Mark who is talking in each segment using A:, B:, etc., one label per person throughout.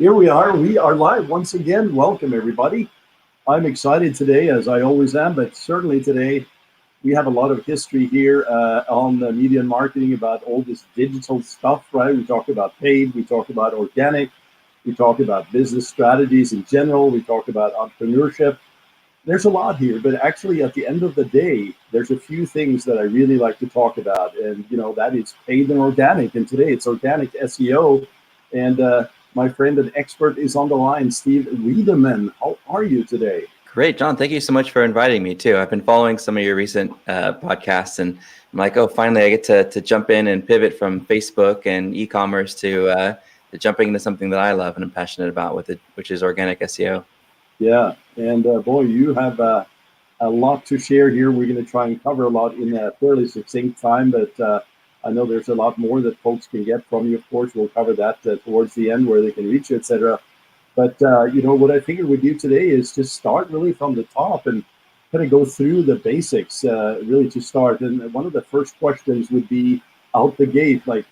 A: Here we are. We are live once again. Welcome, everybody. I'm excited today, as I always am, but certainly today we have a lot of history here on the media and marketing about all this digital stuff, right? We talk about paid, we talk about organic, we talk about business strategies in general, we talk about entrepreneurship. There's a lot here, but actually at the end of the day, there's a few things that I really like to talk about, and that is paid and organic. And today it's organic SEO, and my friend and expert is on the line, Steve Wiideman. How are you today?
B: Great, John. Thank you so much for inviting me too. I've been following some of your recent podcasts, and I'm like, oh, finally I get to jump in and pivot from Facebook and e-commerce to jumping into something that I love and I'm passionate about with it, which is organic SEO.
A: Yeah, and boy, you have a lot to share here. We're going to try and cover a lot in a fairly succinct time, but I know there's a lot more that folks can get from you. Of course, we'll cover that towards the end where they can reach you, etc. But what I figured we'd do today is just start really from the top and kind of go through the basics, really to start. And one of the first questions would be out the gate, like,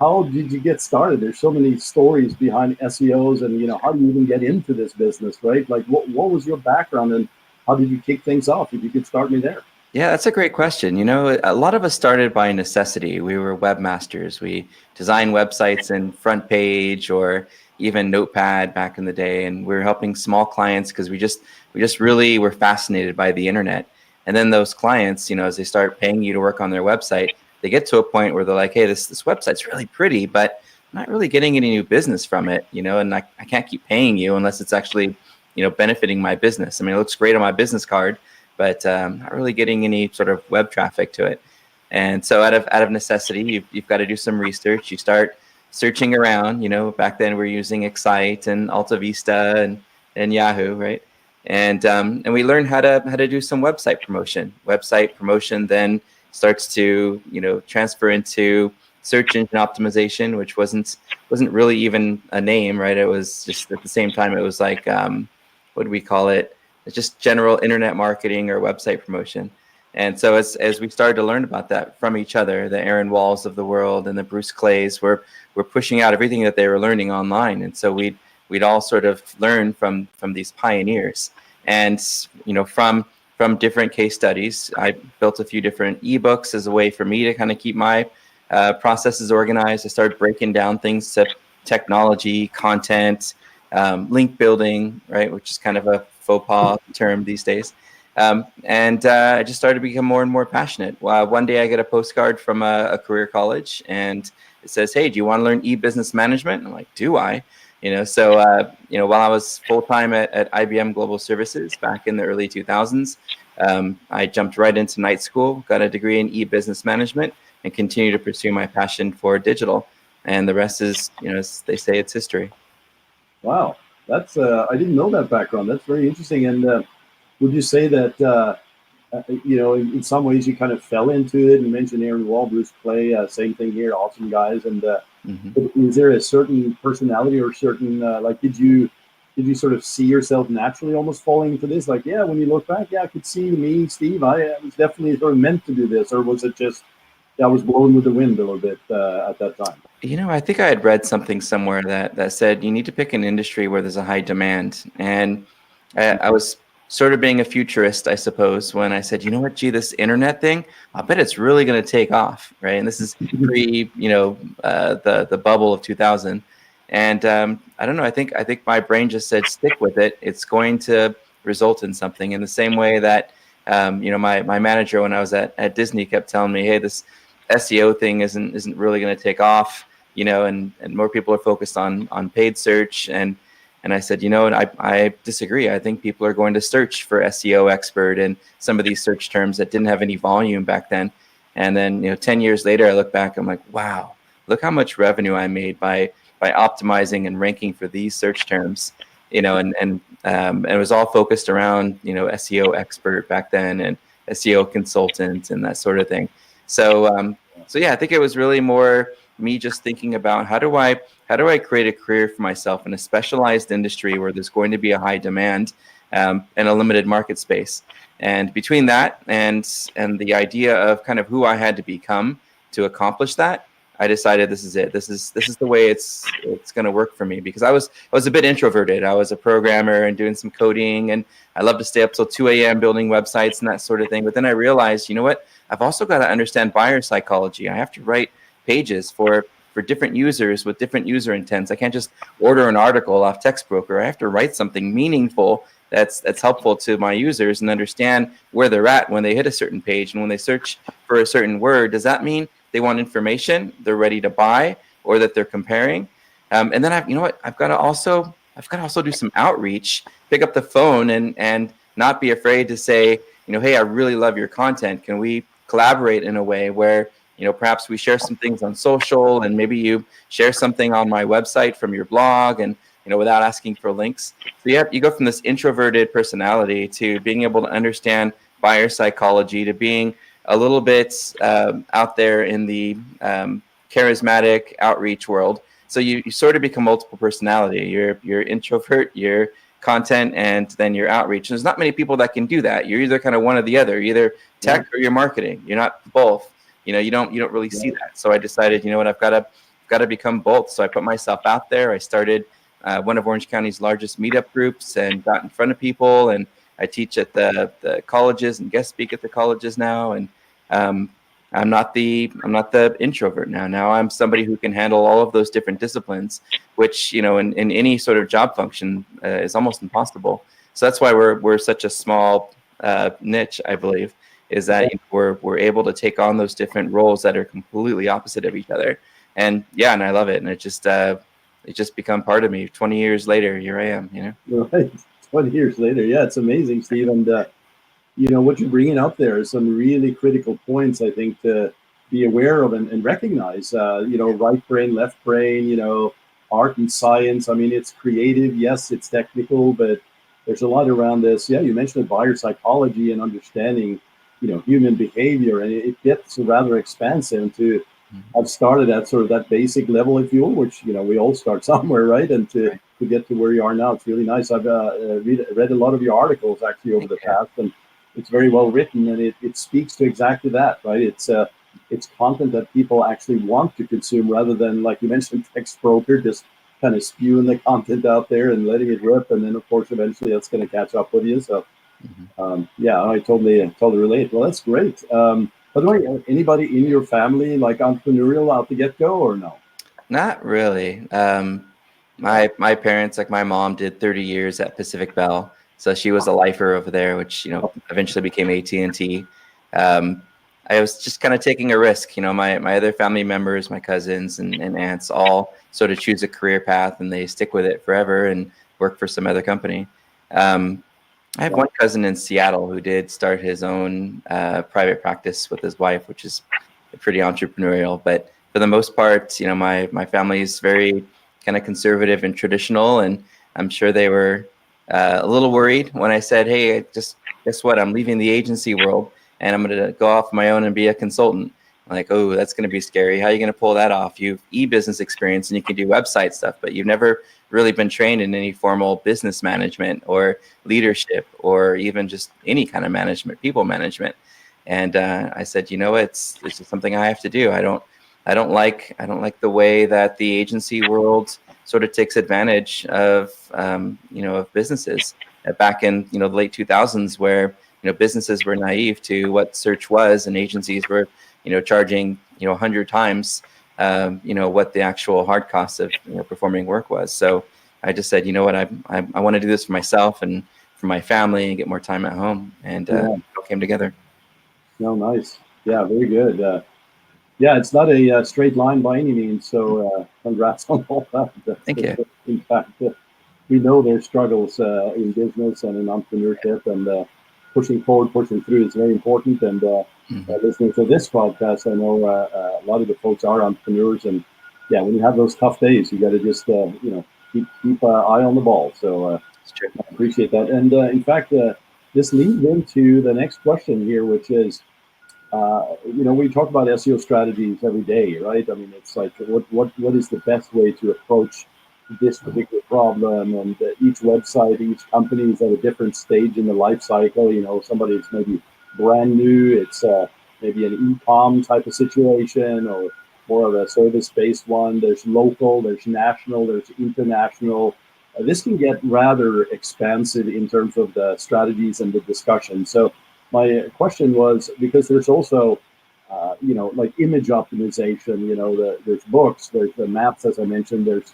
A: how did you get started? There's so many stories behind SEOs, and how do you even get into this business, right? Like, what was your background and how did you kick things off? If you could start me there.
B: Yeah, that's a great question. A lot of us started by necessity. We were webmasters. We designed websites in Front Page or even Notepad back in the day, and we were helping small clients because we just really were fascinated by the internet. And then those clients, as they start paying you to work on their website, they get to a point where they're like, hey, this website's really pretty, but I'm not really getting any new business from it, and I can't keep paying you unless it's actually, benefiting my business. I mean, it looks great on my business card, but not really getting any sort of web traffic to it. And so out of necessity, you've got to do some research. You start searching around. Back then we're using Excite and Alta Vista and Yahoo, right? And we learned how to do some website promotion. Website promotion then starts to transfer into search engine optimization, which wasn't really even a name, right? It was just at the same time it was like what do we call it? It's just general internet marketing or website promotion. And so as we started to learn about that from each other, the Aaron Walls of the world and the Bruce Clays were pushing out everything that they were learning online. And so we'd all sort of learn from these pioneers. And from different case studies, I built a few different ebooks as a way for me to kind of keep my processes organized. I started breaking down things to technology, content, link building, right, which is kind of a faux pas term these days. And I just started to become more and more passionate. One day I get a postcard from a career college and it says, hey, do you want to learn e-business management? And I'm like, do I? So while I was full-time at IBM Global Services back in the early 2000s, I jumped right into night school, got a degree in e-business management, and continue to pursue my passion for digital. And the rest is, as they say, it's history.
A: Wow, that's I didn't know that background. That's very interesting. And would you say that in some ways you kind of fell into it? You mentioned Aaron Wall, Bruce Clay, same thing here, awesome guys. And is there a certain personality or certain did you sort of see yourself naturally almost falling into this? Like, yeah, when you look back, yeah, I could see me, Steve. I was definitely sort of meant to do this, or was it just I was blown with the wind a little bit at that time?
B: I think I had read something somewhere that said you need to pick an industry where there's a high demand. And I was sort of being a futurist, I suppose, when I said, this internet thing, I bet it's really going to take off, right? And this is pre, the bubble of 2000. And I don't know, I think my brain just said, stick with it. It's going to result in something. In the same way that, my manager when I was at Disney kept telling me, hey, this SEO thing isn't really going to take off, and more people are focused on paid search. And I said, I disagree. I think people are going to search for SEO expert and some of these search terms that didn't have any volume back then. And then, 10 years later, I look back, I'm like, wow, look how much revenue I made by optimizing and ranking for these search terms, and it was all focused around, SEO expert back then and SEO consultant and that sort of thing. So yeah, I think it was really more me just thinking about how do I create a career for myself in a specialized industry where there's going to be a high demand and a limited market space. And between that and the idea of kind of who I had to become to accomplish that, I decided this is it. This is the way it's going to work for me, because I was a bit introverted. I was a programmer and doing some coding, and I love to stay up till 2 a.m. building websites and that sort of thing. But then I realized, you know what? I've also got to understand buyer psychology. I have to write pages for different users with different user intents. I can't just order an article off Textbroker. I have to write something meaningful that's helpful to my users and understand where they're at when they hit a certain page and when they search for a certain word. Does that mean they want information, they're ready to buy, or that they're comparing? And then I've got to also do some outreach, pick up the phone and not be afraid to say, hey, I really love your content. Can we collaborate in a way where, perhaps we share some things on social, and maybe you share something on my website from your blog, and, without asking for links. So you go from this introverted personality to being able to understand buyer psychology, to being a little bit out there in the charismatic outreach world. So you sort of become multiple personality. You're introvert, you're content, and then your outreach. And there's not many people that can do that. You're either kind of one or the other, either tech or you're marketing. You're not both. You don't really see that. So I decided, I've got to become both. So I put myself out there. I started one of Orange County's largest meetup groups and got in front of people. And I teach at the colleges and guest speak at the colleges now. And I'm not the introvert now. Now I'm somebody who can handle all of those different disciplines, which in any sort of job function is almost impossible. So that's why we're such a small niche, I believe, is that we're able to take on those different roles that are completely opposite of each other. And and I love it, and it just become part of me. 20 years later, here I am.
A: Right, 20 years later, it's amazing, Steve. And what you're bringing up there is some really critical points, I think, to be aware of and recognize. Right brain, left brain, art and science. I mean, it's creative, yes, it's technical, but there's a lot around this. You mentioned buyer psychology and understanding, human behavior, and it gets rather expansive. To I've started at sort of that basic level, if you will, which we all start somewhere, right? And to get to where you are now, it's really nice. I've read a lot of your articles actually over the past, and it's very well written, and it speaks to exactly that, right? It's content that people actually want to consume, rather than, like you mentioned, Textbroker, just kind of spewing the content out there and letting it rip, and then of course eventually that's going to catch up with you. So I totally relate. Well, that's great. By the way, anybody in your family like entrepreneurial out the get-go, or no?
B: Not really. My parents, like my mom, did 30 years at Pacific Bell. So she was a lifer over there, which, eventually became AT&T. I was just kind of taking a risk. My other family members, my cousins and aunts, all sort of choose a career path and they stick with it forever and work for some other company. I have one cousin in Seattle who did start his own private practice with his wife, which is pretty entrepreneurial. But for the most part, my family is very kind of conservative and traditional, and I'm sure they were a little worried when I said, hey, just guess what? I'm leaving the agency world and I'm going to go off on my own and be a consultant. I'm like, oh, that's going to be scary. How are you going to pull that off? You've e-business experience and you can do website stuff, but you've never really been trained in any formal business management or leadership or even just any kind of management, people management. And I said, it's just something I have to do. I don't like the way that the agency world sort of takes advantage of of businesses. Back in the late 2000s, where businesses were naive to what search was, and agencies were charging 100 times what the actual hard cost of performing work was. So I just said, what, I want to do this for myself and for my family and get more time at home, and it all came together.
A: No, nice. Yeah, very good. It's not a straight line by any means. So congrats on all that.
B: Thank you.
A: In fact, we know there's struggles in business and in entrepreneurship, and pushing forward, pushing through is very important. And listening to this podcast, I know a lot of the folks are entrepreneurs, and when you have those tough days, you got to just keep an eye on the ball. So I appreciate that. And in fact, this leads into the next question here, which is, we talk about SEO strategies every day, right? I mean, it's like, what is the best way to approach this particular problem? And each website, each company is at a different stage in the life cycle. Somebody's maybe brand new. It's maybe an e-com type of situation, or more of a service-based one. There's local, there's national, there's international. This can get rather expansive in terms of the strategies and the discussion. So my question was, because there's also, like image optimization, there's books, there's the maps, as I mentioned, there's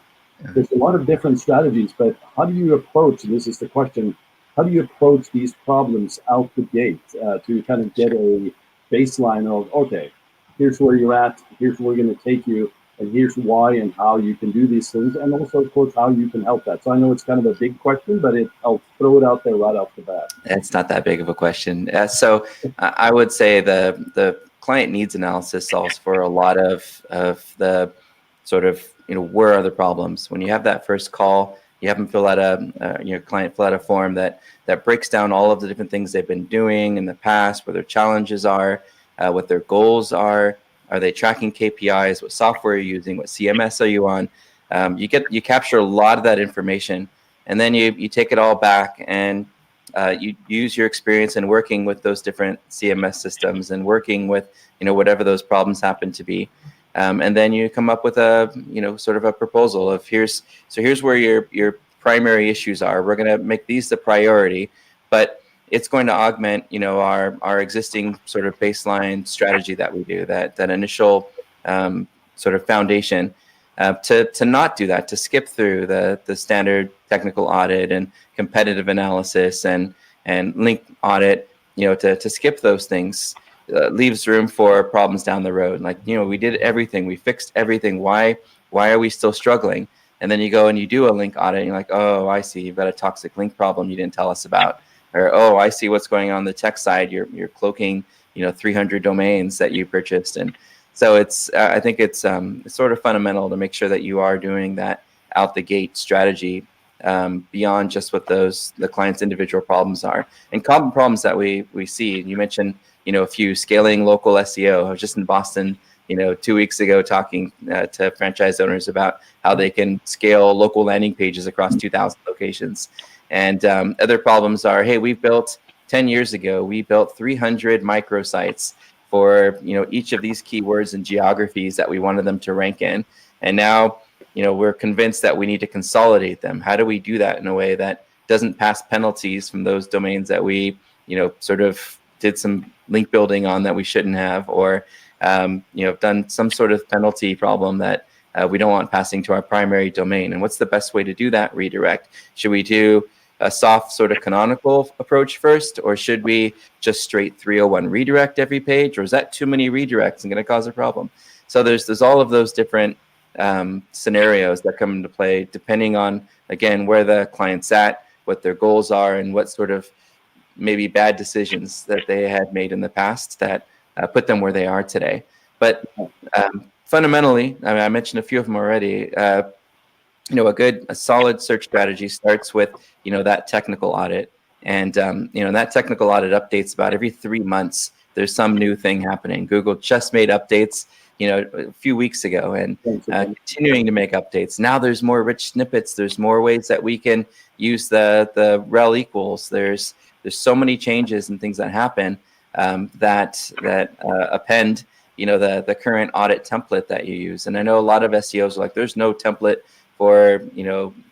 A: a lot of different strategies, but how do you approach, and this is the question, how do you approach these problems out the gate to kind of get a baseline of, okay, here's where you're at, here's where we're going to take you, and here's why and how you can do these things, and also, of course, how you can help that. So I know it's kind of a big question, but I'll throw it out there right off the bat.
B: It's not that big of a question. So I would say the client needs analysis solves for a lot of the sort of, where are the problems? When you have that first call, you have them fill out your client fill out a form that breaks down all of the different things they've been doing in the past, where their challenges are, what their goals are they tracking KPIs, what software you're using, what CMS are you on? You capture a lot of that information, and then you take it all back and you use your experience in working with those different CMS systems and working with whatever those problems happen to be. And then you come up with a, sort of a proposal of here's where your primary issues are. We're going to make these the priority, but it's going to augment, our existing sort of baseline strategy that we do, that initial sort of foundation, to not do that, to skip through the standard technical audit and competitive analysis and link audit, to skip those things. Leaves room for problems down the road. Like, we did everything, we fixed everything. Why are we still struggling? And then you go and you do a link audit and you're like, oh, I see, you've got a toxic link problem you didn't tell us about. Or, oh, I see what's going on the tech side. You're cloaking, 300 domains that you purchased. And so I think it's sort of fundamental to make sure that you are doing that out the gate strategy, beyond just what the client's individual problems are. And common problems that we see, you mentioned, a few: scaling local SEO. I was just in Boston, 2 weeks ago, talking to franchise owners about how they can scale local landing pages across 2,000 locations. And other problems are, hey, 10 years ago, we built 300 microsites for, each of these keywords and geographies that we wanted them to rank in. And now, we're convinced that we need to consolidate them. How do we do that in a way that doesn't pass penalties from those domains that we, sort of did some link building on that we shouldn't have, or, done some sort of penalty problem that we don't want passing to our primary domain? And what's the best way to do that redirect? Should we do a soft sort of canonical approach first, or should we just straight 301 redirect every page, or is that too many redirects and going to cause a problem? So there's all of those different scenarios that come into play depending on, again, where the client's at, what their goals are, and what sort of maybe bad decisions that they had made in the past that put them where they are today. But fundamentally, I mean, I mentioned a few of them already. A solid search strategy starts with, that technical audit. And, that technical audit updates about every 3 months. There's some new thing happening. Google just made updates, a few weeks ago, and continuing to make updates. Now there's more rich snippets. There's more ways that we can use the rel equals. There's so many changes and things that happen that append, the current audit template that you use. And I know a lot of SEOs are like, there's no template for,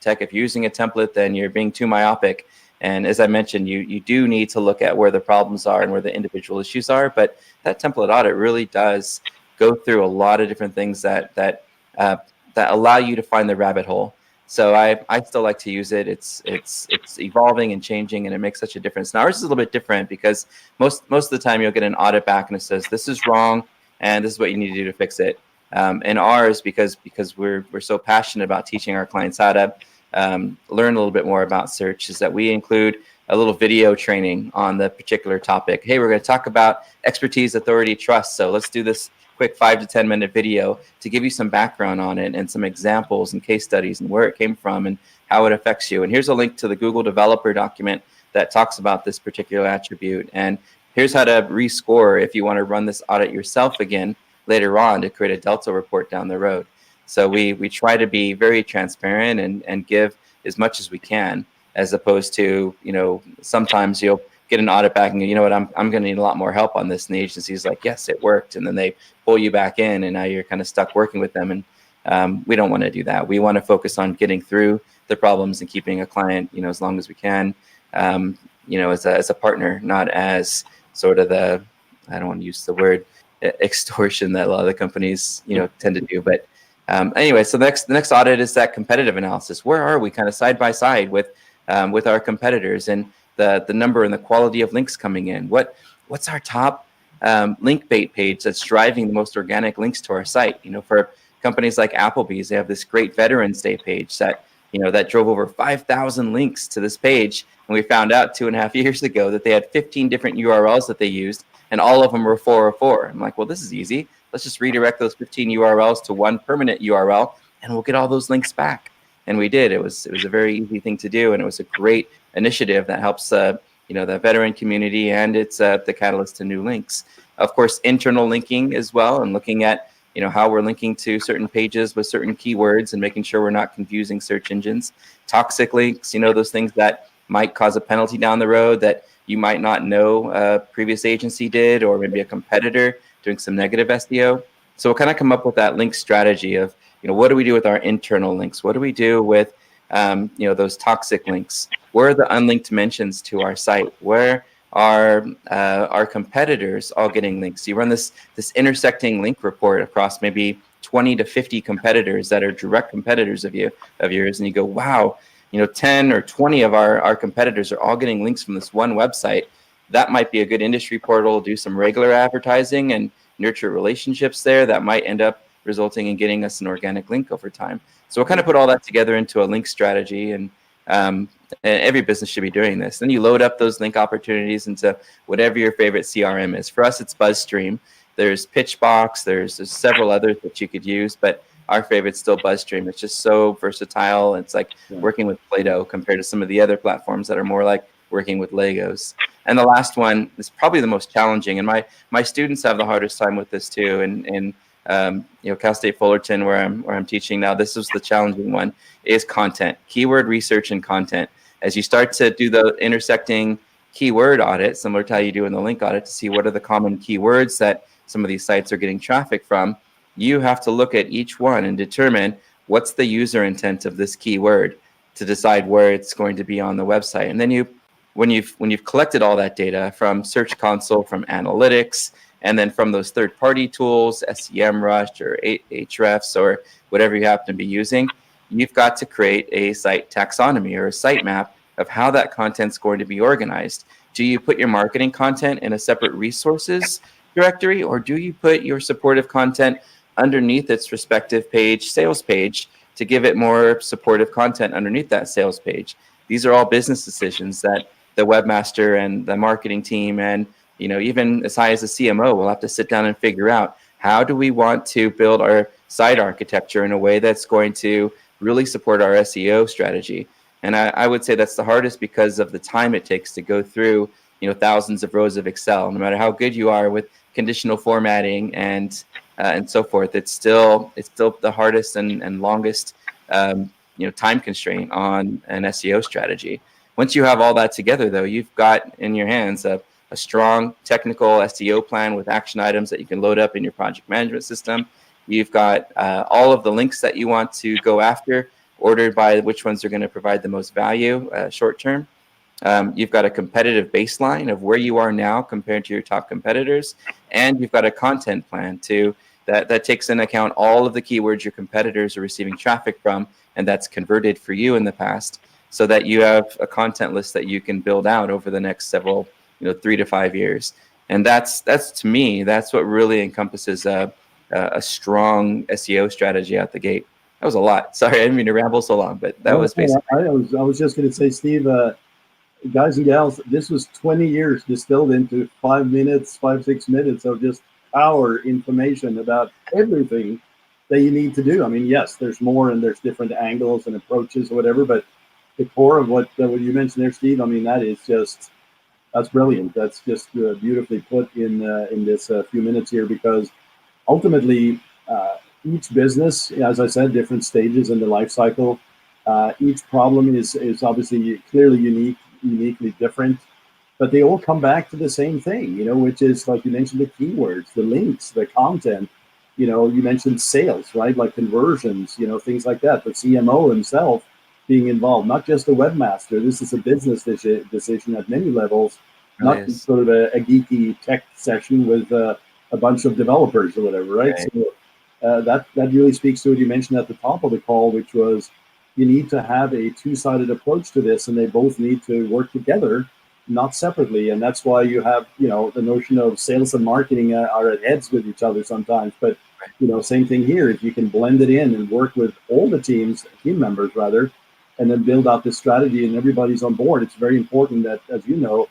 B: tech. If you're using a template, then you're being too myopic. And as I mentioned, you do need to look at where the problems are and where the individual issues are. But that template audit really does go through a lot of different things that allow you to find the rabbit hole. So I still like to use it. It's evolving and changing, and it makes such a difference. Now ours is a little bit different because most of the time you'll get an audit back and it says this is wrong and this is what you need to do to fix it. And ours, because we're so passionate about teaching our clients how to learn a little bit more about search, is that we include a little video training on the particular topic. Hey, we're going to talk about expertise, authority, trust. So let's do this quick 5 to 10 minute video to give you some background on it and some examples and case studies and where it came from and how it affects you. And here's a link to the Google developer document that talks about this particular attribute. And here's how to rescore if you want to run this audit yourself again later on to create a Delta report down the road. So we try to be very transparent and give as much as we can, as opposed to, sometimes you'll get an audit back and go, you know what, I'm going to need a lot more help on this. And the agency's like, yes, it worked. And then they pull you back in, and now you're kind of stuck working with them. And we don't want to do that. We want to focus on getting through the problems and keeping a client, as long as we can, as a partner, not as sort of I don't want to use the word extortion that a lot of the companies, tend to do. But anyway, so the next audit is that competitive analysis. Where are we kind of side by side with our competitors, and the number and the quality of links coming in? What's our top link bait page that's driving the most organic links to our site? For companies like Applebee's, they have this great Veterans Day page that that drove over 5,000 links to this page. And we found out 2.5 years ago that they had 15 different URLs that they used, and all of them were 404. I'm like, well, this is easy. Let's just redirect those 15 URLs to one permanent URL, and we'll get all those links back. And we did. It was a very easy thing to do, and it was a great initiative that helps the veteran community, and it's the catalyst to new links. Of course, internal linking as well, and looking at how we're linking to certain pages with certain keywords and making sure we're not confusing search engines. Toxic links, those things that might cause a penalty down the road that you might not know a previous agency did, or maybe a competitor doing some negative SEO. So we'll kind of come up with that link strategy of, what do we do with our internal links? What do we do with, those toxic links? Where are the unlinked mentions to our site? Where are our competitors all getting links? You run this intersecting link report across maybe 20 to 50 competitors that are direct competitors of yours, and you go, wow, 10 or 20 of our competitors are all getting links from this one website. That might be a good industry portal, do some regular advertising and nurture relationships there that might end up resulting in getting us an organic link over time. So we'll kind of put all that together into a link strategy, and every business should be doing this. Then you load up those link opportunities into whatever your favorite CRM is. For us, it's BuzzStream. There's Pitchbox. There's several others that you could use, but our favorite's still BuzzStream. It's just so versatile. It's like working with Play-Doh compared to some of the other platforms that are more like working with Legos. And the last one is probably the most challenging, and my students have the hardest time with this too. And Cal State Fullerton, where I'm teaching now, this is the challenging one, is content, keyword research and content. As you start to do the intersecting keyword audit, similar to how you do in the link audit, to see what are the common keywords that some of these sites are getting traffic from, you have to look at each one and determine what's the user intent of this keyword to decide where it's going to be on the website. And then when you've collected all that data from Search Console, from analytics, and then from those third-party tools, SEMrush or Ahrefs or whatever you happen to be using, you've got to create a site taxonomy or a site map of how that content's going to be organized. Do you put your marketing content in a separate resources directory, or do you put your supportive content underneath its respective page, sales page, to give it more supportive content underneath that sales page? These are all business decisions that the webmaster and the marketing team, and even as high as the CMO, will have to sit down and figure out, how do we want to build our site architecture in a way that's going to really support our SEO strategy. And I would say that's the hardest because of the time it takes to go through thousands of rows of Excel. No matter how good you are with conditional formatting and so forth, it's still the hardest and longest time constraint on an SEO strategy. Once you have all that together, though, you've got in your hands a strong technical SEO plan with action items that you can load up in your project management system. You've got all of the links that you want to go after, ordered by which ones are going to provide the most value short term. You've got a competitive baseline of where you are now compared to your top competitors, and you've got a content plan that takes into account all of the keywords your competitors are receiving traffic from, and that's converted for you in the past, so that you have a content list that you can build out over the next several 3 to 5 years. And that's to me, that's what really encompasses a strong SEO strategy out the gate. That was a lot. Sorry, I didn't mean to ramble so long, but that was basically.
A: I was just going to say, Steve, guys and gals, this was 20 years distilled into 5 minutes, 6 minutes of just power information about everything that you need to do. I mean, yes, there's more and there's different angles and approaches or whatever, but the core of what you mentioned there, Steve, I mean, that's brilliant. That's just beautifully put in this few minutes here, because ultimately, each business, as I said, different stages in the life cycle. Each problem is obviously clearly uniquely different. but they all come back to the same thing, which is, like you mentioned, the keywords, the links, the content. You mentioned sales, right? Like conversions, things like that. The CMO himself being involved, not just the webmaster. This is a business decision at many levels,
B: Really
A: not
B: is.
A: sort of a geeky tech session with a bunch of developers or whatever, right?
B: Right.
A: So that really speaks to what you mentioned at the top of the call, which was you need to have a two-sided approach to this, and they both need to work together, not separately. And that's why you have, the notion of sales and marketing are at heads with each other sometimes. But, same thing here. If you can blend it in and work with all the team members rather, and then build out this strategy and everybody's on board, it's very important that, as you know,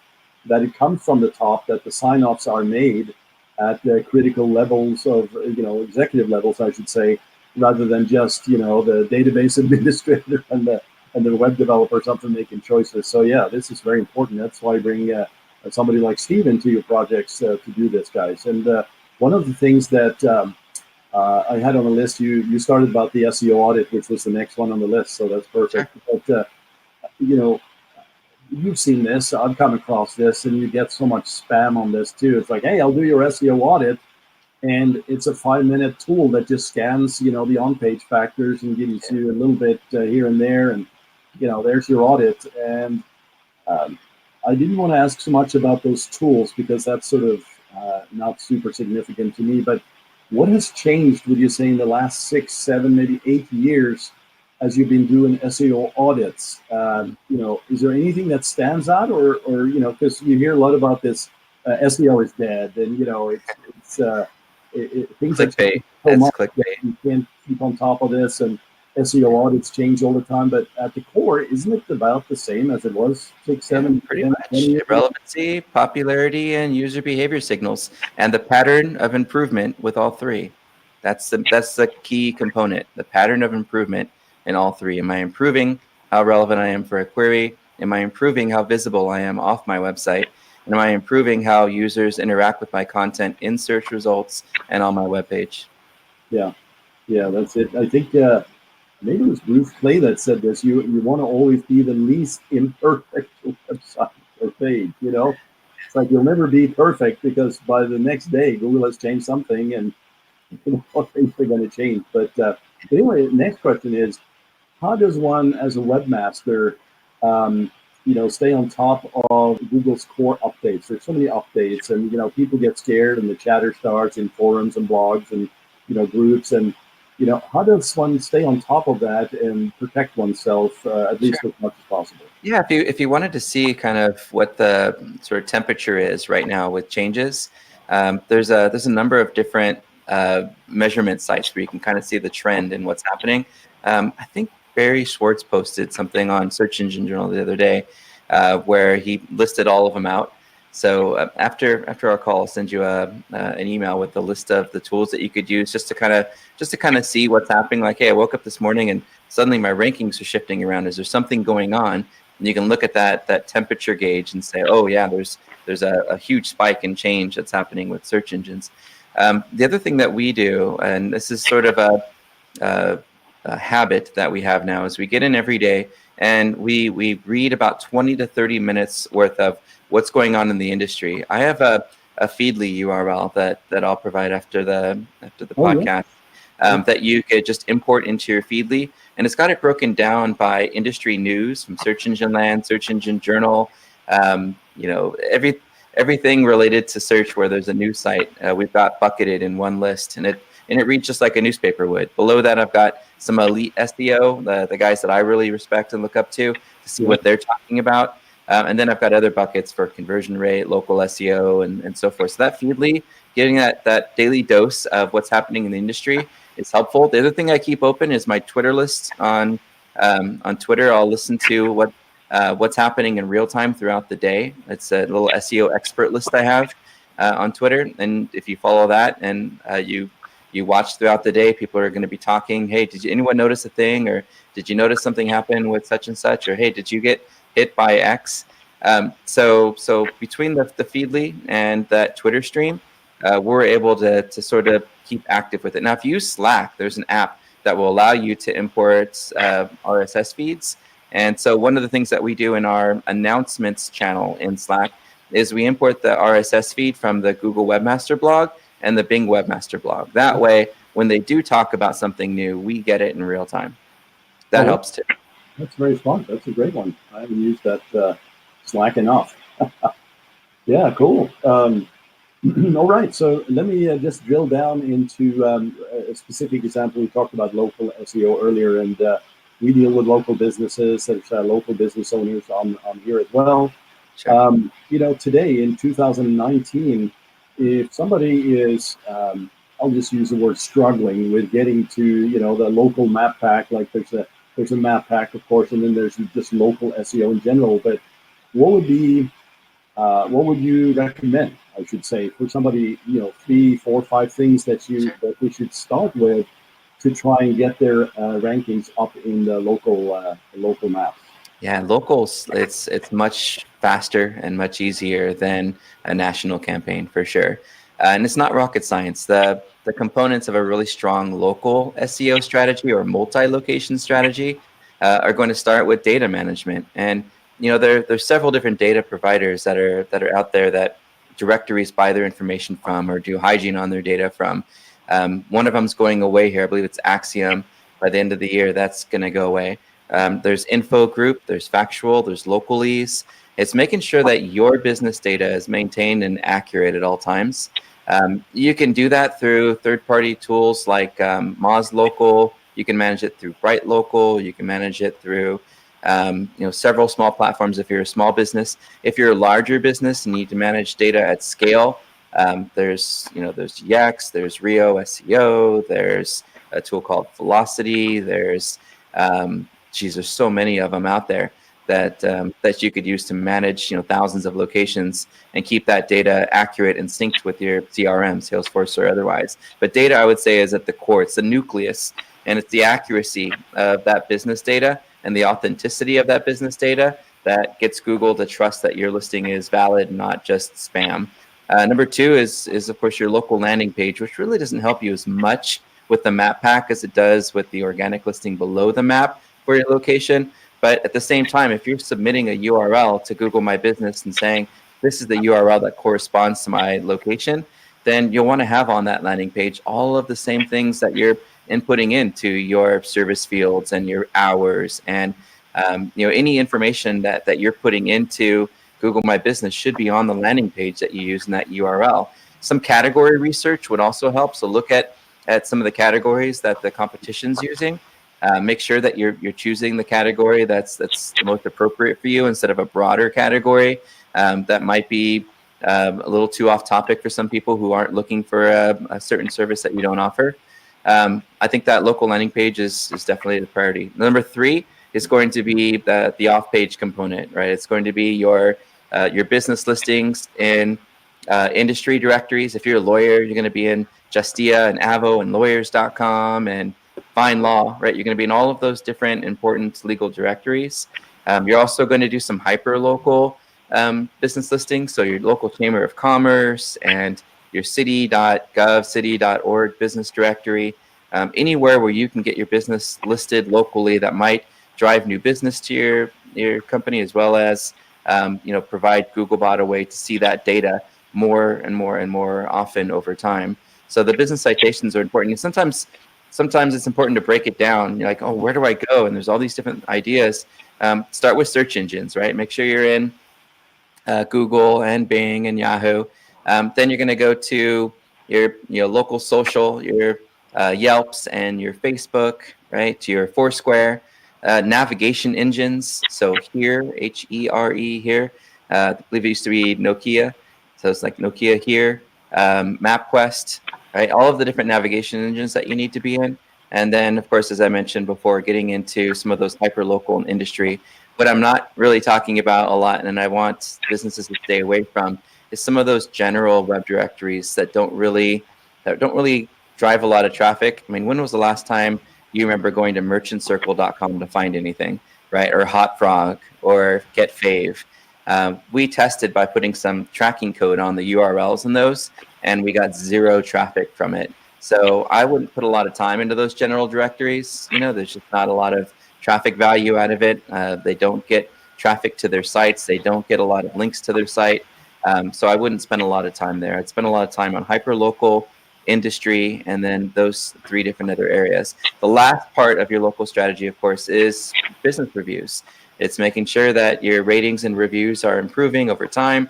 A: that it comes from the top, that the sign-offs are made at the critical levels of, executive levels, I should say, rather than just, the database administrator and the web developer or something making choices. So yeah, this is very important. That's why I bring somebody like Steve into your projects to do this, guys. And one of the things that I had on the list, you started about the SEO audit, which was the next one on the list. So that's perfect.
B: Sure.
A: But you've seen this. I've come across this, and you get so much spam on this too. It's like, hey, I'll do your SEO audit, and it's a 5-minute tool that just scans, the on-page factors and gives you a little bit here and there, and there's your audit. And I didn't want to ask so much about those tools because that's sort of not super significant to me. But what has changed, would you say, in the last 6, 7, maybe 8 years as you've been doing SEO audits? Is there anything that stands out, or because you hear a lot about this, SEO is dead, and things have
B: Clickbait.
A: changed so
B: It's
A: much that
B: clickbait.
A: you can't keep on top of this, and SEO audits change all the time. But at the core, isn't it about the same as it was 6,
B: Yeah,
A: 7,
B: pretty
A: 10, 20
B: much.
A: years ago?
B: Relevancy, popularity, and user behavior signals, and the pattern of improvement with all three. That's the key component, the pattern of improvement in all three. Am I improving how relevant I am for a query? Am I improving how visible I am off my website? And am I improving how users interact with my content in search results and on my webpage?
A: Yeah, that's it. I think maybe it was Bruce Clay that said this. You want to always be the least imperfect website or page. It's like you'll never be perfect because by the next day Google has changed something, and things are going to change. But anyway, next question is, how does one, as a webmaster, stay on top of Google's core updates? There's so many updates, and people get scared, and the chatter starts in forums and blogs and groups, and how does one stay on top of that and protect oneself at least as much as possible?
B: Yeah, if you wanted to see kind of what the sort of temperature is right now with changes, there's a number of different measurement sites where you can kind of see the trend and what's happening. I think Barry Schwartz posted something on Search Engine Journal the other day where he listed all of them out. So after our call, I'll send you an email with the list of the tools that you could use just to kind of see what's happening. Like, hey, I woke up this morning and suddenly my rankings are shifting around. Is there something going on? And you can look at that temperature gauge and say, oh yeah, there's a huge spike in change that's happening with search engines. The other thing that we do, and this is sort of a habit that we have now, is we get in every day and we read about 20 to 30 minutes worth of what's going on in the industry. I have a Feedly URL that I'll provide after the podcast. That you could just import into your Feedly, and it's got it broken down by industry news from Search Engine Land, Search Engine Journal, everything related to search where there's a news site. We've got bucketed in one list, and it reads just like a newspaper would. Below that, I've got some elite SEO, the guys that I really respect and look up to see what they're talking about. And then I've got other buckets for conversion rate, local SEO, and so forth. So that Feedly, getting that daily dose of what's happening in the industry is helpful. The other thing I keep open is my Twitter list on Twitter. I'll listen to what's happening in real time throughout the day. It's a little SEO expert list I have on Twitter, and if you follow that and you watch throughout the day, people are going to be talking. Hey, did anyone notice a thing, or did you notice something happen with such and such, or hey, did you get hit by X? So between the Feedly and that Twitter stream, we're able to sort of keep active with it. Now, if you use Slack, there's an app that will allow you to import RSS feeds. And so one of the things that we do in our announcements channel in Slack, is we import the RSS feed from the Google Webmaster blog and the Bing Webmaster blog. That way, when they do talk about something new, we get it in real time. That helps too.
A: That's very smart. That's a great one. I haven't used that Slack enough. Yeah, cool. All right, so let me just drill down into a specific example. We talked about local SEO earlier, and we deal with local businesses. There's local business owners on here as well.
B: Sure.
A: You know, today in 2019, if somebody is, I'll just use the word struggling with getting to, you know, the local map pack, like there's a map pack, of course, and then there's just local SEO in general. But what would you recommend, I should say, for somebody, you know, 3, 4, 5 things that we should start with to try and get their rankings up in the local maps?
B: Yeah, locals, it's much faster and much easier than a national campaign for sure. And it's not rocket science. The components of a really strong local SEO strategy or multi-location strategy are going to start with data management. And you know, there's several different data providers that are out there that directories buy their information from or do hygiene on their data from. One of them's going away here. I believe it's Axiom. By the end of the year, that's going to go away. There's Info Group, there's Factual, there's Localese. It's making sure that your business data is maintained and accurate at all times. You can do that through third-party tools like Moz Local. You can manage it through Bright Local. You can manage it through you know, several small platforms if you're a small business. If you're a larger business and you need to manage data at scale, there's Yext, there's Rio SEO, there's a tool called Velocity, there's there's so many of them out there that you could use to manage, you know, thousands of locations and keep that data accurate and synced with your CRM, Salesforce or otherwise. But data, I would say, is at the core. It's the nucleus, and it's the accuracy of that business data and the authenticity of that business data that gets Google to trust that your listing is valid, not just spam. Number 2 is of course your local landing page, which really doesn't help you as much with the map pack as it does with the organic listing below the map for your location. But at the same time, if you're submitting a URL to Google My Business and saying, this is the URL that corresponds to my location, then you'll want to have on that landing page all of the same things that you're inputting into your service fields and your hours and you know, any information that you're putting into Google My Business should be on the landing page that you use in that URL. Some category research would also help. So look at some of the categories that the competition's using. Make sure that you're choosing the category that's the most appropriate for you instead of a broader category that might be a little too off topic for some people who aren't looking for a certain service that you don't offer. I think that local landing page is definitely the priority. Number 3 is going to be the off-page component, right? It's going to be your business listings in industry directories. If you're a lawyer, you're going to be in Justia and Avo and lawyers.com and Fine Law, right? You're going to be in all of those different important legal directories. You're also going to do some hyper-local business listings. So your local chamber of commerce and your city.gov, city.org business directory, anywhere where you can get your business listed locally that might drive new business to your company, as well as you know, provide Googlebot a way to see that data more and more and more often over time. So the business citations are important. And sometimes it's important to break it down. You're like, oh, where do I go? And there's all these different ideas. Start with search engines, right? Make sure you're in Google and Bing and Yahoo. Then you're going to go to your local social, your Yelps and your Facebook, right? To your Foursquare, navigation engines. So here, HERE here. I believe it used to be Nokia. So it's like Nokia here, MapQuest, right? All of the different navigation engines that you need to be in. And then, of course, as I mentioned before, getting into some of those hyper-local and industry. What I'm not really talking about a lot, and I want businesses to stay away from, is some of those general web directories that don't really drive a lot of traffic. I mean, when was the last time you remember going to merchantcircle.com to find anything, right? Or HotFrog or GetFave. We tested by putting some tracking code on the URLs in those, and we got 0 traffic from it. So I wouldn't put a lot of time into those general directories. You know, there's just not a lot of traffic value out of it. They don't get traffic to their sites. They don't get a lot of links to their site. So I wouldn't spend a lot of time there. I'd spend a lot of time on hyperlocal, industry, and then those 3 different other areas. The last part of your local strategy, of course, is business reviews. It's making sure that your ratings and reviews are improving over time.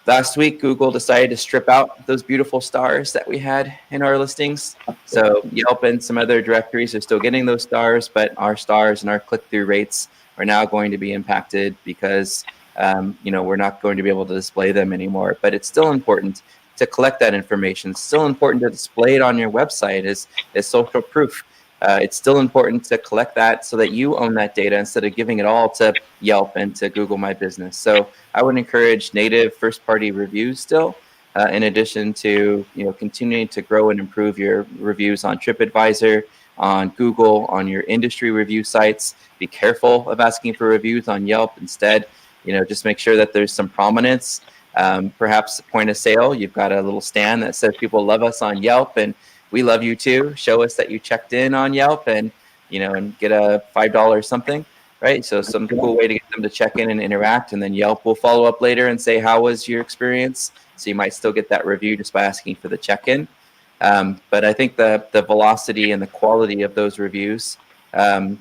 B: Last week, Google decided to strip out those beautiful stars that we had in our listings. So Yelp and some other directories are still getting those stars, but our stars and our click-through rates are now going to be impacted because we're not going to be able to display them anymore. But it's still important to collect that information. It's still important to display it on your website as social proof. It's still important to collect that so that you own that data instead of giving it all to Yelp and to Google My Business. So I would encourage native first-party reviews still, in addition to continuing to grow and improve your reviews on TripAdvisor, on Google, on your industry review sites. Be careful of asking for reviews on Yelp. Instead, just make sure that there's some prominence. Perhaps point of sale, you've got a little stand that says people love us on Yelp and we love you too. Show us that you checked in on Yelp and get a $5 something, right? So some cool way to get them to check in and interact, and then Yelp will follow up later and say, how was your experience? So you might still get that review just by asking for the check-in. But I think the velocity and the quality of those reviews, and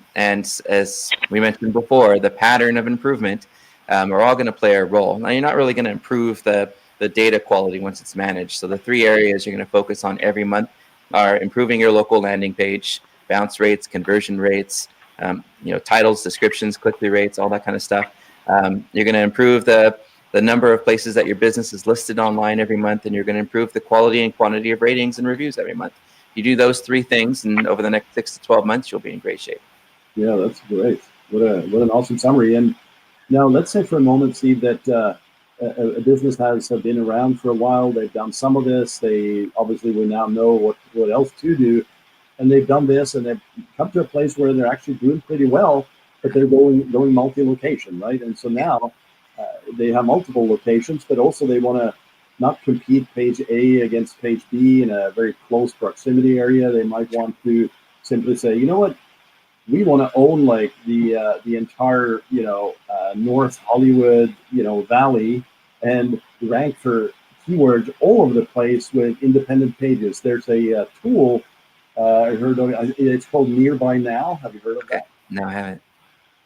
B: as we mentioned before, the pattern of improvement are all going to play a role. Now, you're not really going to improve the data quality once it's managed. So the 3 areas you're going to focus on every month are improving your local landing page, bounce rates, conversion rates, titles, descriptions, click-through rates, all that kind of stuff. You're going to improve the number of places that your business is listed online every month, and you're going to improve the quality and quantity of ratings and reviews every month. You do those 3 things, and over the next 6 to 12 months, you'll be in great shape.
A: Yeah, that's great. What an awesome summary. And now let's say for a moment, Steve, that a business has been around for a while. They've done some of this. We now know what else to do. And they've done this, and they've come to a place where they're actually doing pretty well, but they're going multi-location, right? And so now they have multiple locations, but also they want to not compete page A against page B in a very close proximity area. They might want to simply say, you know what, we want to own like the entire North Hollywood Valley and rank for keywords all over the place with independent pages. There's a tool I heard of. It's called Nearby Now. Have you heard of that?
B: No, I haven't.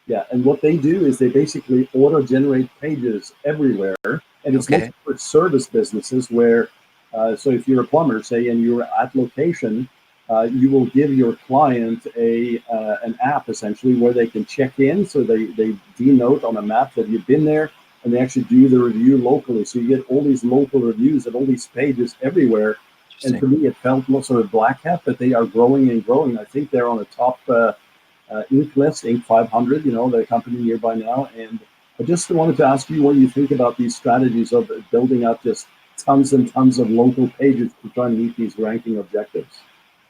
A: Yeah, and what they do is they basically auto-generate pages everywhere, and it's mostly for service businesses where, so if you're a plumber, say, and you're at location, you will give your client an app essentially where they can check in. So they denote on a map that you've been there, and they actually do the review locally. So you get all these local reviews and all these pages everywhere. And for me, it felt sort of Black Hat, but they are growing and growing. I think they're on the top Inc. list, Inc. 500, the company Nearby Now. And I just wanted to ask you what you think about these strategies of building up just tons and tons of local pages to try and meet these ranking objectives.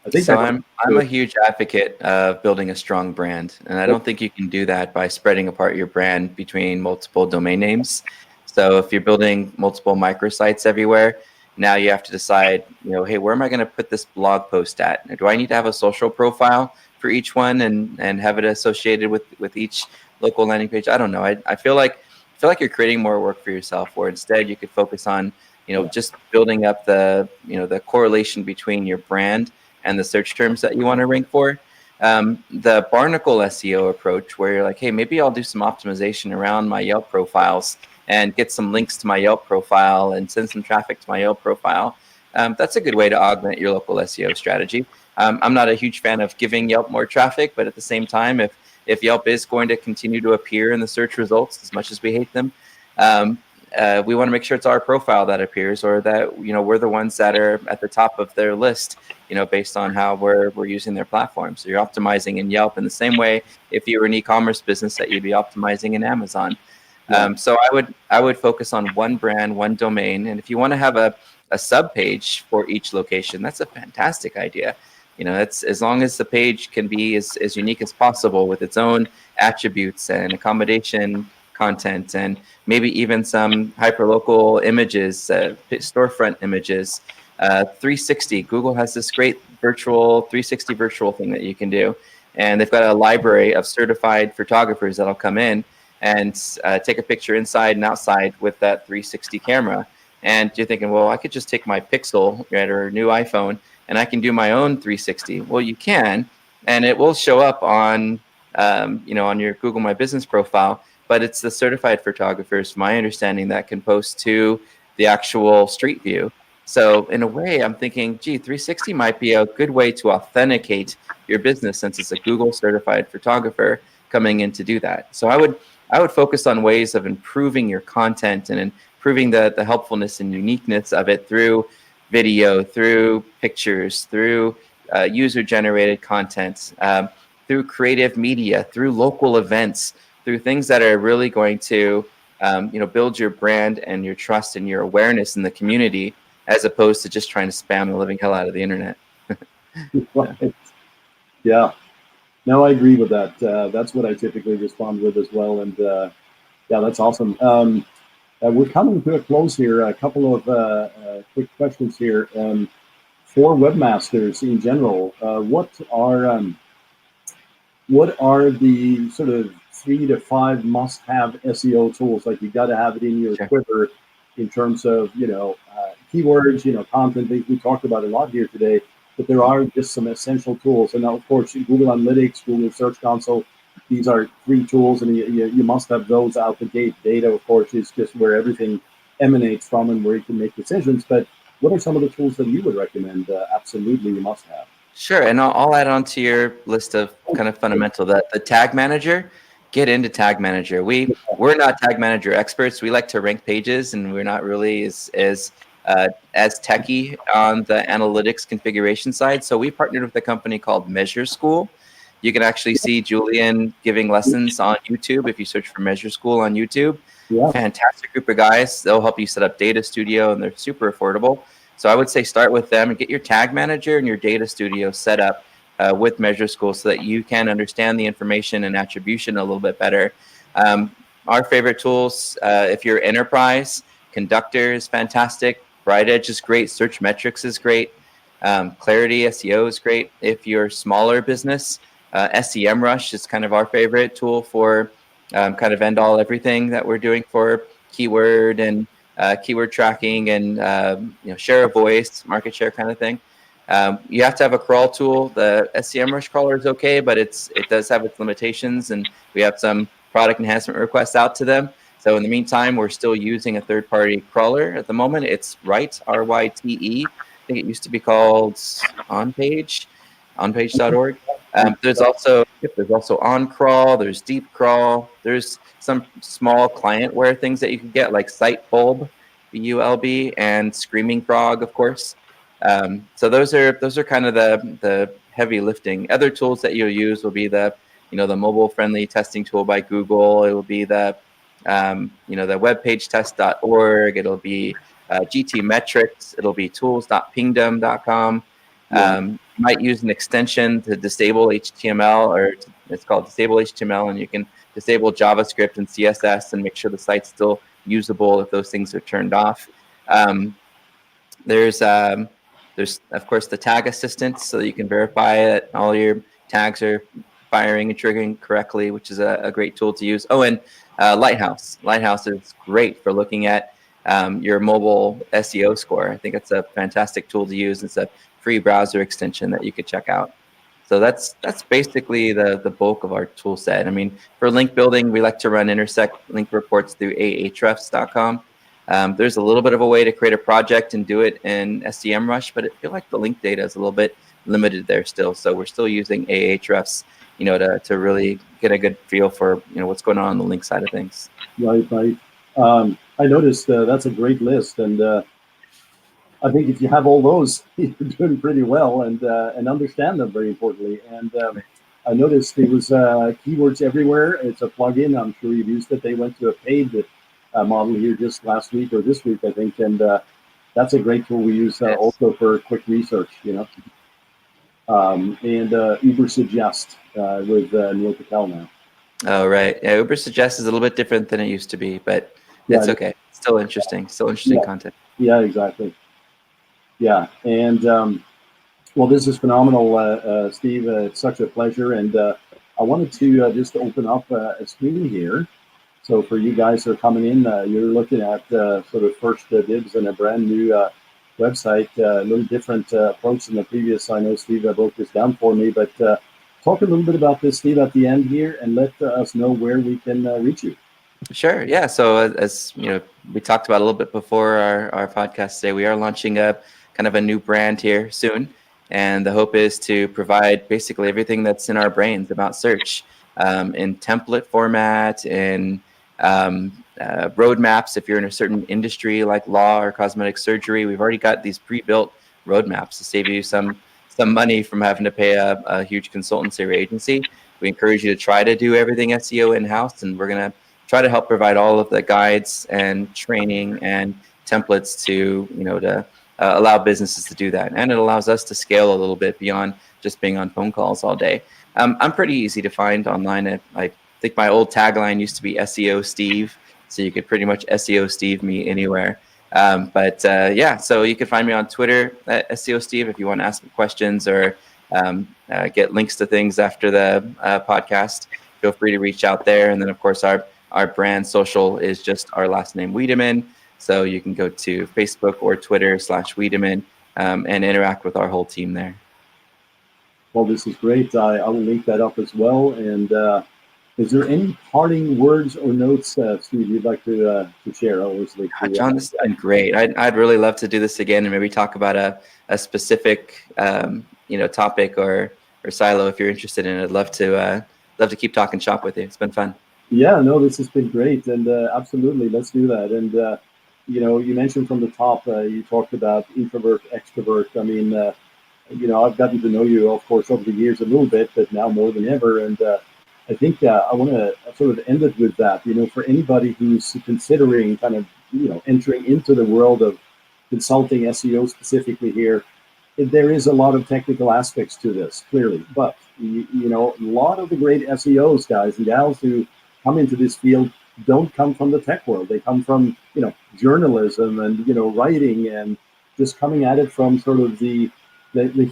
A: I think
B: so. I'm a huge advocate of building a strong brand, and I don't think you can do that by spreading apart your brand between multiple domain names. So if you're building multiple microsites everywhere, now you have to decide, hey, where am I going to put this blog post at? Do I need to have a social profile for each one and have it associated with each local landing page? I don't know. I feel like you're creating more work for yourself, where instead you could focus on, just building up the correlation between your brand and the search terms that you want to rank for. The Barnacle SEO approach, where you're like, hey, maybe I'll do some optimization around my Yelp profiles and get some links to my Yelp profile and send some traffic to my Yelp profile. That's a good way to augment your local SEO strategy. I'm not a huge fan of giving Yelp more traffic, but at the same time, if Yelp is going to continue to appear in the search results, as much as we hate them, we want to make sure it's our profile that appears, or that we're the ones that are at the top of their list, based on how we're using their platform. So you're optimizing in Yelp in the same way if you were an e-commerce business that you'd be optimizing in Amazon. So I would focus on one brand, one domain, and if you want to have a sub page for each location, that's a fantastic idea. It's as long as the page can be as unique as possible with its own attributes and accommodation content, and maybe even some hyperlocal images, storefront images. 360, Google has this great 360 virtual thing that you can do, and they've got a library of certified photographers that'll come in and take a picture inside and outside with that 360 camera. And you're thinking, well, I could just take my Pixel, right, or new iPhone, and I can do my own 360. Well, you can, and it will show up on, on your Google My Business profile. But it's the certified photographers, from my understanding, that can post to the actual street view. So in a way, I'm thinking, gee, 360 might be a good way to authenticate your business, since it's a Google certified photographer coming in to do that. So I would focus on ways of improving your content and improving the helpfulness and uniqueness of it through video, through pictures, through user generated content, through creative media, through local events, through things that are really going to build your brand and your trust and your awareness in the community, as opposed to just trying to spam the living hell out of the internet.
A: Right. Yeah. No, I agree with that. That's what I typically respond with as well. And yeah, that's awesome. We're coming to a close here. A couple of quick questions here. For webmasters in general, what are the sort of 3 to 5 must-have SEO tools? Like, you got to have it in your quiver in terms of keywords, content. We talked about a lot here today, but there are just some essential tools. And now, of course, Google Analytics, Google Search Console. These are 3 tools, and you must have those out the gate. Data, of course, is just where everything emanates from and where you can make decisions. But what are some of the tools that you would recommend? Absolutely, you must have.
B: Sure, and I'll add on to your list of kind of fundamental, that the tag manager. Get into tag manager. We're not tag manager experts. We like to rank pages, and we're not really as techy on the analytics configuration side. So we partnered with a company called Measure School. You can actually see Julian giving lessons on YouTube if you search for Measure School on YouTube.
A: Yeah.
B: Fantastic group of guys. They'll help you set up Data Studio, and they're super affordable. So I would say start with them and get your tag manager and your Data Studio set up with Measure School, so that you can understand the information and attribution a little bit better. Our favorite tools, if you're enterprise, Conductor is fantastic. BrightEdge is great. Search Metrics is great. Clarity SEO is great. If you're smaller business, SEMrush is kind of our favorite tool for kind of end all everything that we're doing for keyword and keyword tracking and share of voice, market share kind of thing. You have to have a crawl tool. The SEMrush crawler is okay, but it does have its limitations, and we have some product enhancement requests out to them. So in the meantime, we're still using a third-party crawler at the moment. It's Ryte, R-Y-T-E. I think it used to be called OnPage, onpage.org. There's also OnCrawl, there's DeepCrawl, there's some small clientware things that you can get, like SiteBulb, B-U-L-B, and Screaming Frog, of course. So those are kind of the heavy lifting. Other tools that you'll use will be the mobile-friendly testing tool by Google. It will be the webpagetest.org. It'll be GT Metrics. It'll be tools.pingdom.com. You might use an extension to disable HTML, or it's called disable HTML, and you can disable JavaScript and CSS and make sure the site's still usable if those things are turned off. There's of course the tag assistant, so that you can verify that all your tags are firing and triggering correctly, which is a great tool to use. Oh, and Lighthouse. Lighthouse is great for looking at your mobile SEO score. I think it's a fantastic tool to use. It's a free browser extension that you could check out. So that's basically the bulk of our tool set. I mean, for link building, we like to run intersect link reports through ahrefs.com. There's a little bit of a way to create a project and do it in SEMrush, but I feel like the link data is a little bit limited there still. So we're still using Ahrefs, to really get a good feel for what's going on the link side of things.
A: Right. I noticed that's a great list, and I think if you have all those, you're doing pretty well, and understand them, very importantly. And I noticed there was Keywords Everywhere. It's a plugin. I'm sure you've used it. They went to a paid model here just last week or this week, I think, and that's a great tool we use also for quick research. And Ubersuggest with Neil Patel now.
B: Oh, right. Yeah, Ubersuggest is a little bit different than it used to be, but it's okay. Still interesting content.
A: Yeah, exactly. Yeah, and well, this is phenomenal, Steve. It's such a pleasure, and I wanted to just open up a screen here So for you guys that are coming in, you're looking at sort of first dibs and a brand new website, a little different approach than the previous. I know Steve broke this down for me, but talk a little bit about this, Steve, at the end here, and let us know where we can reach you.
B: Sure. Yeah. So as you know, we talked about a little bit before our podcast today, we are launching a kind of a new brand here soon. And the hope is to provide basically everything that's in our brains about search in template format, in roadmaps. If you're in a certain industry like law or cosmetic surgery, we've already got these pre-built roadmaps to save you some money from having to pay a huge consultancy or agency. We encourage you to try to do everything SEO in-house, and we're going to try to help provide all of the guides and training and templates to allow businesses to do that, and it allows us to scale a little bit beyond just being on phone calls all day. I'm pretty easy to find online. I think my old tagline used to be SEO Steve, so you could pretty much SEO Steve me anywhere. Yeah, so you can find me on Twitter at SEO Steve if you want to ask me questions or get links to things after the podcast. Feel free to reach out there, and then of course our brand social is just our last name, Wiideman. So you can go to Facebook or Twitter /Wiideman and interact with our whole team there.
A: Well, this is great. I will link that up as well. And is there any parting words or notes, Steve, you'd like to share?
B: John, this has been great. I'd really love to do this again and maybe talk about a specific topic or silo if you're interested in it. I'd love to keep talking shop with you. It's been fun.
A: Yeah, no, this has been great, and absolutely, let's do that. And you mentioned from the top, you talked about introvert, extrovert. I mean, I've gotten to know you, of course, over the years a little bit, but now more than ever. And I think I want to sort of end it with that. For anybody who's considering kind of entering into the world of consulting SEO specifically here, there is a lot of technical aspects to this, clearly. But a lot of the great SEOs, guys and gals, who come into this field don't come from the tech world. They come from journalism and writing, and just coming at it from sort of the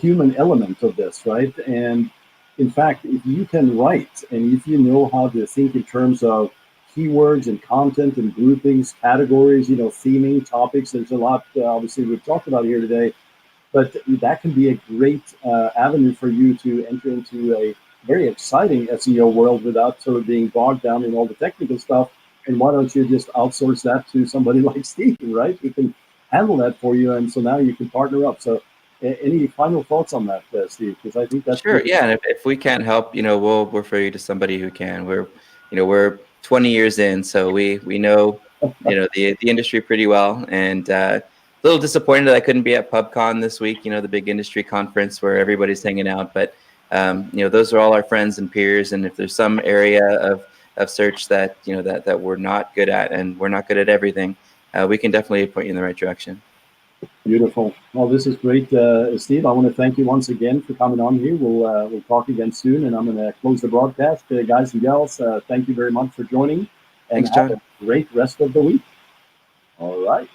A: human element of this, right? And in fact, if you can write and if you know how to think in terms of keywords and content and groupings, categories, theming, topics, there's a lot obviously we've talked about here today, but that can be a great avenue for you to enter into a very exciting SEO world without sort of being bogged down in all the technical stuff. And why don't you just outsource that to somebody like Steve, right? Who can handle that for you. And so now you can partner up. So any final thoughts on that, Steve? Because I think that's
B: sure. Good. Yeah. And if we can't help, we'll refer you to somebody who can. We're 20 years in, so we know, the industry pretty well. And a little disappointed that I couldn't be at PubCon this week, the big industry conference where everybody's hanging out. But those are all our friends and peers. And if there's some area of search that, that we're not good at, and we're not good at everything, we can definitely point you in the right direction.
A: Beautiful. Well, this is great, Steve. I want to thank you once again for coming on here. We'll talk again soon, and I'm going to close the broadcast. Guys and gals, thank you very much for joining, and
B: Thanks, John.
A: Have a great rest of the week. All right.